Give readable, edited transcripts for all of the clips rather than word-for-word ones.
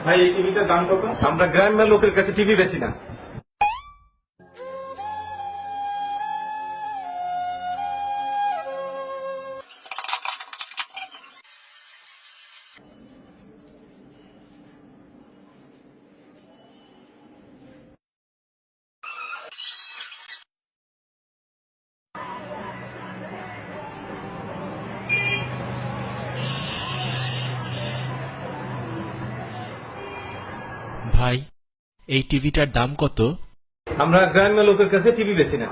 ভাই এই টিভিটার দাম কত? আমরা গ্রামের লোকের কাছে টিভি বেশি না। ভাই, এই টিভিটার দাম কত? আমরা গ্রামের লোকের কাছে টিভি বেশি না।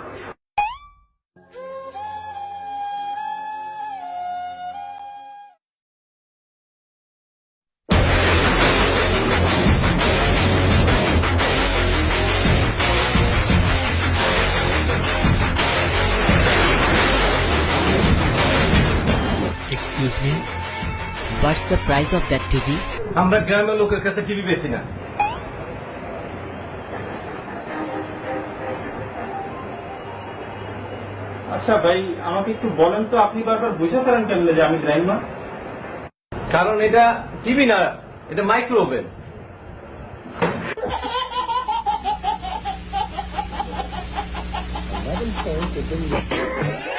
Excuse me, what's the price of that TV? আমরা গ্রামের লোকের কাছে টিভি বেশি না। আচ্ছা ভাই, আমাকে একটু বলেন তো, আপনি বারবার বুঝে পারেন কেমনে যে আমি গ্রাম্য? কারণ এটা টিভি না, এটা মাইক্রোওভেন। Phone to